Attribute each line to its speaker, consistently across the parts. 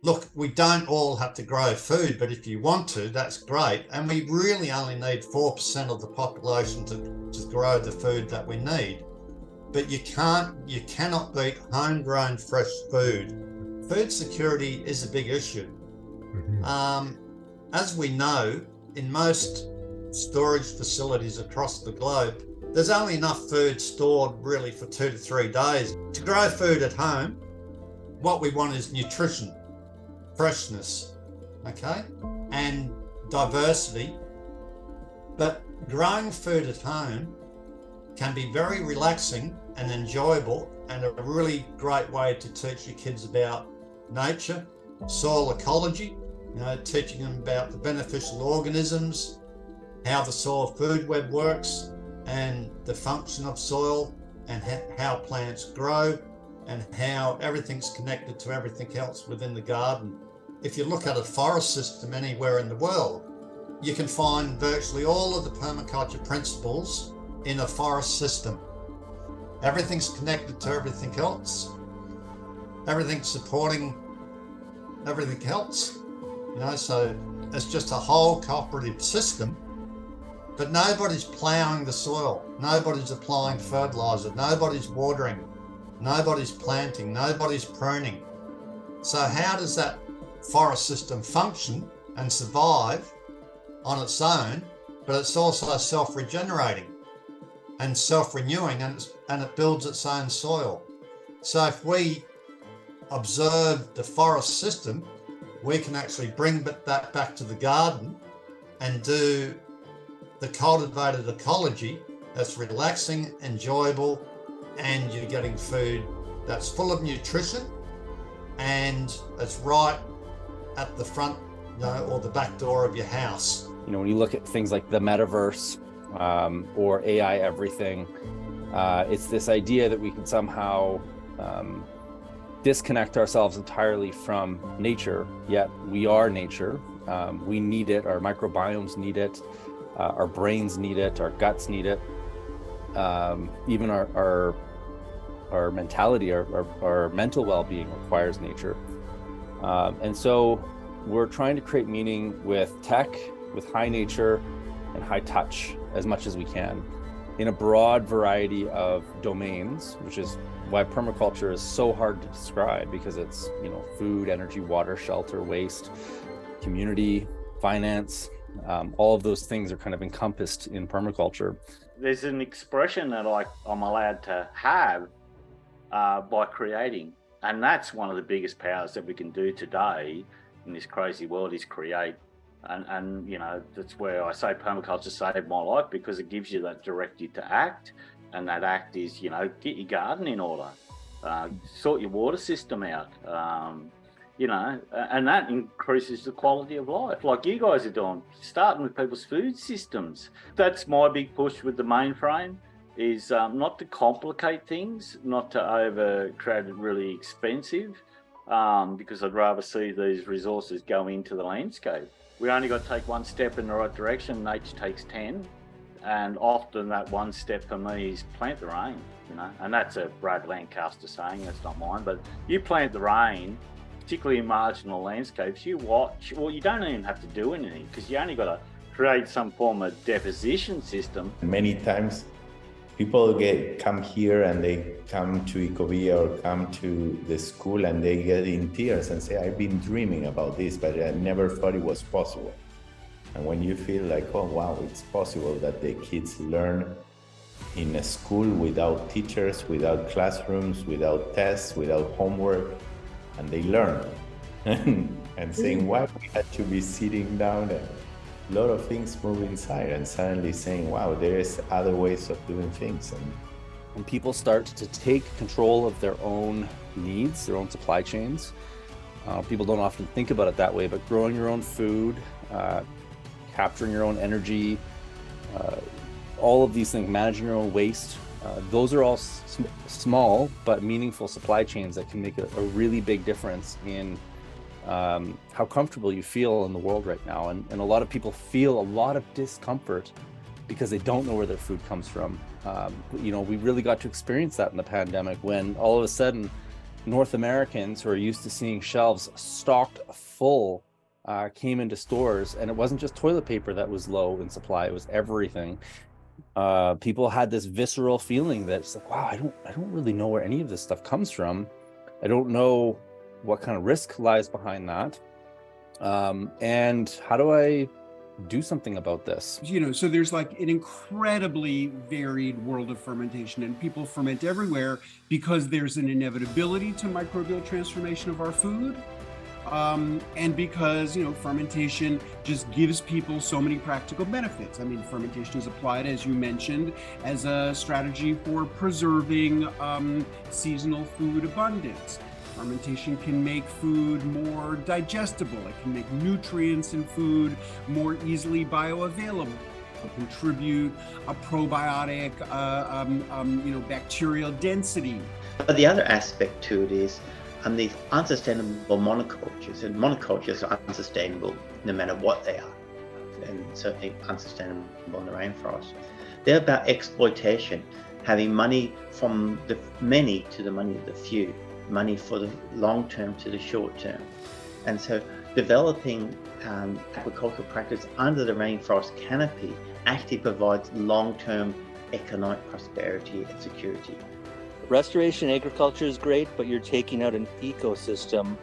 Speaker 1: Look, we don't all have to grow food, but if you want to, that's great. And we really only need 4% of the population to grow the food that we need. But you cannot beat homegrown fresh food. Food security is a big issue. As we know, in most storage facilities across the globe, there's only enough food stored really for 2 to 3 days. To grow food at home, what we want is nutrition, freshness, okay, and diversity. But growing food at home can be very relaxing and enjoyable, and a really great way to teach your kids about nature, soil ecology, teaching them about the beneficial organisms, how the soil food web works, and the function of soil, and how plants grow, and how everything's connected to everything else within the garden. If you look at a forest system anywhere in the world, you can find virtually all of the permaculture principles in a forest system. Everything's connected to everything else. Everything's supporting everything else. So it's just a whole cooperative system, but nobody's ploughing the soil. Nobody's applying fertilizer. Nobody's watering. Nobody's planting. Nobody's pruning. So how does that forest system function and survive on its own? But it's also self-regenerating and self-renewing, and it builds its own soil. So if we observe the forest system, we can actually bring that back to the garden and do the cultivated ecology that's relaxing, enjoyable, and you're getting food that's full of nutrition, and it's right at the front, or the back door of your house.
Speaker 2: When you look at things like the metaverse or AI everything, it's this idea that we can somehow disconnect ourselves entirely from nature, yet we are nature. We need it, our microbiomes need it, our brains need it, our guts need it, even our mentality, our mental well-being requires nature. And so we're trying to create meaning with tech, with high nature and high touch as much as we can in a broad variety of domains, which is why permaculture is so hard to describe, because it's, food, energy, water, shelter, waste, community, finance, all of those things are kind of encompassed in permaculture.
Speaker 3: There's an expression that I'm allowed to have by creating. And that's one of the biggest powers that we can do today in this crazy world, is create. And that's where I say permaculture saved my life, because it gives you that directive to act. And that act is, get your garden in order, sort your water system out, and that increases the quality of life, like you guys are doing, starting with people's food systems. That's my big push with the mainframe, is not to complicate things, not to create it really expensive, because I'd rather see these resources go into the landscape. We only got to take one step in the right direction, nature takes 10. And often that one step for me is plant the rain, and that's a Brad Lancaster saying, that's not mine, but you plant the rain, particularly in marginal landscapes, you watch, well, you don't even have to do anything, because you only got to create some form of deposition system.
Speaker 4: Many times people come here and they come to Ecovia or come to the school and they get in tears and say, I've been dreaming about this, but I never thought it was possible. And when you feel like, oh, wow, it's possible that the kids learn in a school without teachers, without classrooms, without tests, without homework, and they learn. And saying, why we had to be sitting down, a lot of things move inside, and suddenly saying, wow, there is other ways of doing things. And
Speaker 2: when people start to take control of their own needs, their own supply chains, people don't often think about it that way, but growing your own food, capturing your own energy, all of these things, managing your own waste, those are all small but meaningful supply chains that can make a really big difference in how comfortable you feel in the world right now. And a lot of people feel a lot of discomfort because they don't know where their food comes from. We really got to experience that in the pandemic when all of a sudden North Americans who are used to seeing shelves stocked full came into stores, and it wasn't just toilet paper that was low in supply, it was everything. People had this visceral feeling that it's like, wow, I don't really know where any of this stuff comes from. I don't know what kind of risk lies behind that. And how do I do something about this?
Speaker 5: So there's like an incredibly varied world of fermentation, and people ferment everywhere because there's an inevitability to microbial transformation of our food. And because, fermentation just gives people so many practical benefits. I mean, fermentation is applied, as you mentioned, as a strategy for preserving seasonal food abundance. Fermentation can make food more digestible. It can make nutrients in food more easily bioavailable. Contribute a probiotic, bacterial density.
Speaker 6: But the other aspect to it is these unsustainable monocultures, and monocultures are unsustainable no matter what they are, and certainly unsustainable in the rainforest. They're about exploitation, having money from the many to the money of the few, money for the long term to the short term. And so developing agricultural practice under the rainforest canopy actually provides long-term economic prosperity and security.
Speaker 7: Restoration agriculture is great, but you're taking out an ecosystem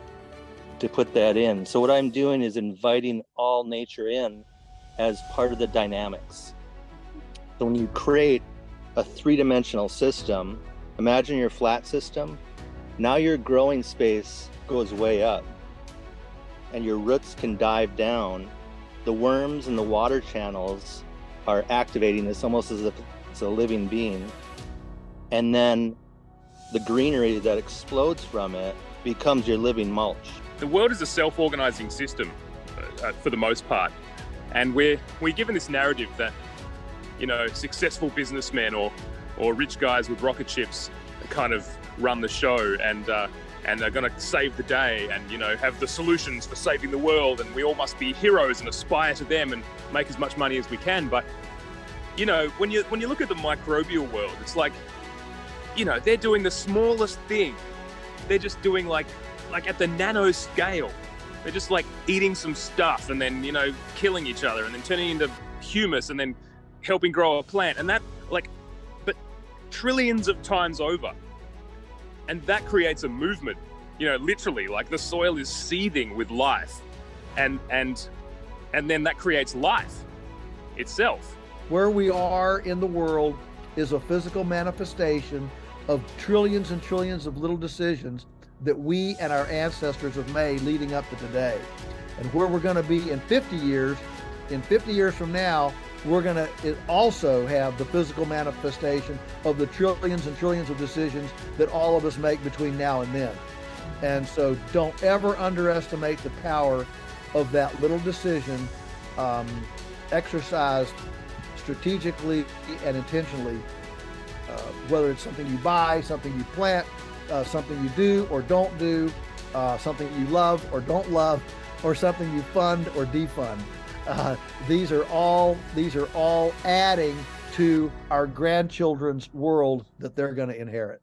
Speaker 7: to put that in. So what I'm doing is inviting all nature in as part of the dynamics. So when you create a three-dimensional system, imagine your flat system. Now your growing space goes way up and your roots can dive down. The worms and the water channels are activating this almost as if it's a living being. And then the greenery that explodes from it becomes your living mulch.
Speaker 8: The world is a self-organizing system for the most part. And we're given this narrative that, successful businessmen or rich guys with rocket ships kind of run the show and are going to save the day and, have the solutions for saving the world. And we all must be heroes and aspire to them and make as much money as we can. But, when you look at the microbial world, it's like, they're doing the smallest thing. They're just doing like at the nano scale. They're just like eating some stuff and then, killing each other and then turning into humus and then helping grow a plant. And that but trillions of times over. And that creates a movement, literally like the soil is seething with life. And then that creates life itself.
Speaker 9: Where we are in the world is a physical manifestation of trillions and trillions of little decisions that we and our ancestors have made leading up to today. And where we're going to be in 50 years from now, we're going to also have the physical manifestation of the trillions and trillions of decisions that all of us make between now and then. And so don't ever underestimate the power of that little decision exercised strategically and intentionally. Whether it's something you buy, something you plant, something you do or don't do, something you love or don't love, or something you fund or defund. These are all adding to our grandchildren's world that they're going to inherit.